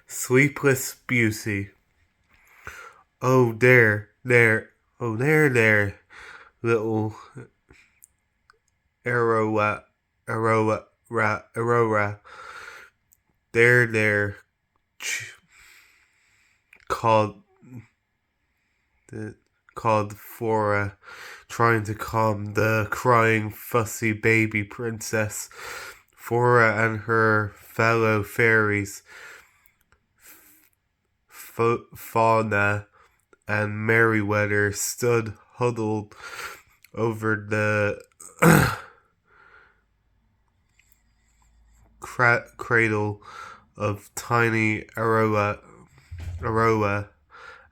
Sleepless beauty. Oh, there, oh, there, little Aurora, Aurora, there, ch- called, the, called Flora, trying to calm the crying, fussy baby princess. Flora and her fellow fairies, Fauna and Merryweather, stood huddled over the cradle of tiny Aroa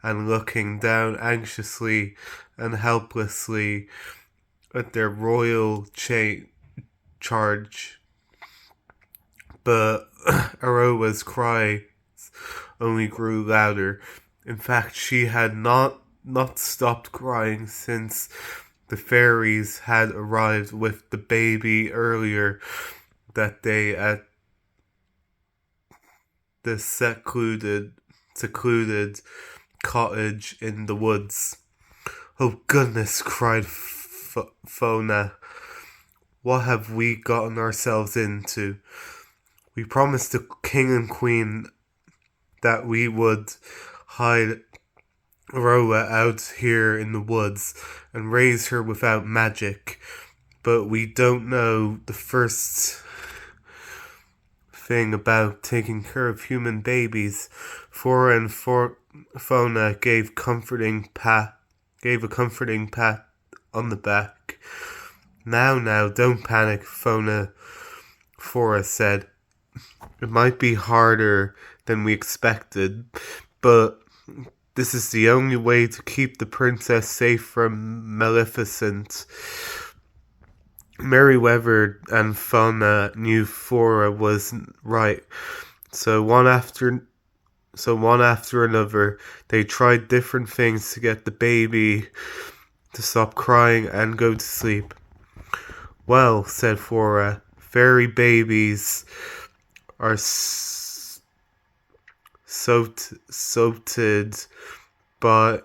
and looking down anxiously and helplessly at their royal charge. But Aroa's cry only grew louder. In fact, she had not stopped crying since the fairies had arrived with the baby earlier that day at the secluded cottage in the woods. Oh goodness, cried Fona. What have we gotten ourselves into? We promised the king and queen that we would hide Roa out here in the woods and raise her without magic, but we don't know the first thing about taking care of human babies. Flora and Fauna gave a comforting pat on the back. Now, don't panic, Flora said. It might be harder than we expected, but this is the only way to keep the princess safe from Maleficent. Merryweather and Fauna knew Flora was right, so one after another, they tried different things to get the baby to stop crying and go to sleep. Well, said Flora, fairy babies are soaked suited by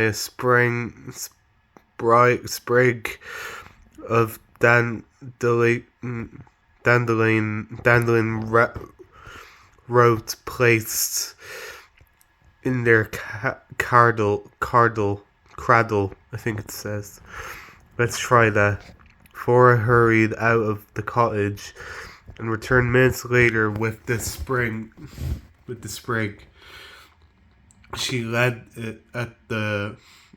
a sprig of dandelion root placed in their cradle, I think it says. Let's try that. Flora hurried out of the cottage and returned minutes later with the sprig. She laid it at the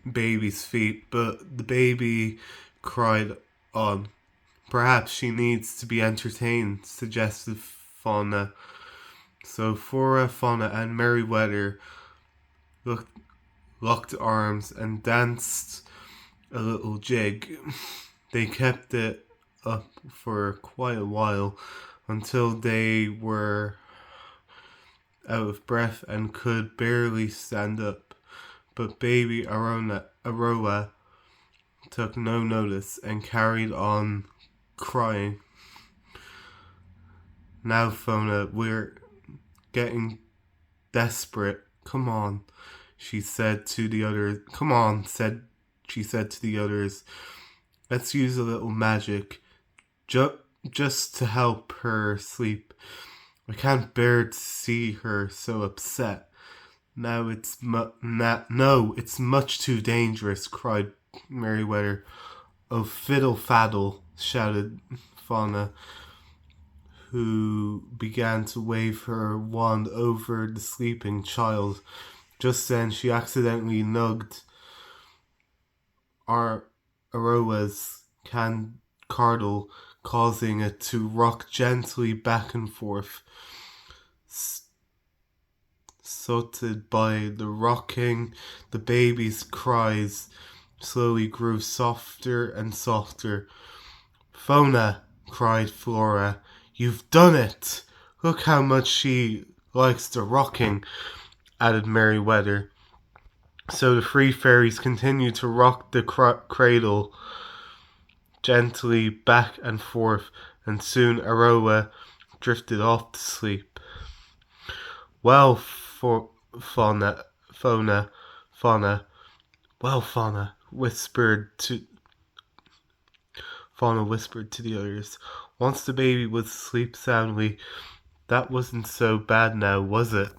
baby's feet, but the baby cried on. Perhaps she needs to be entertained, suggested Fauna. So Flora, Fauna, and Merryweather locked arms and danced a little jig. They kept it up for quite a while until they were out of breath and could barely stand up. But baby Aroa took no notice and carried on crying. Now, Fona, we're getting desperate. Come on, she said to the others. Come on, she said to the others. Let's use a little magic, just to help her sleep. I can't bear to see her so upset. Now it's no, it's much too dangerous, cried Merryweather. Oh, fiddle faddle, shouted Fauna, who began to wave her wand over the sleeping child. Just then she accidentally nugged Aroa's cardle, causing it to rock gently back and forth. Soothed by the rocking, the baby's cries slowly grew softer and softer. Fona, cried Flora, you've done it! Look how much she likes the rocking, added Merryweather. So the three fairies continued to rock the cradle gently back and forth, and soon Aroa drifted off to sleep. Well, for Fauna, well, Fauna whispered to the others. Once the baby was asleep soundly, that wasn't so bad now, was it?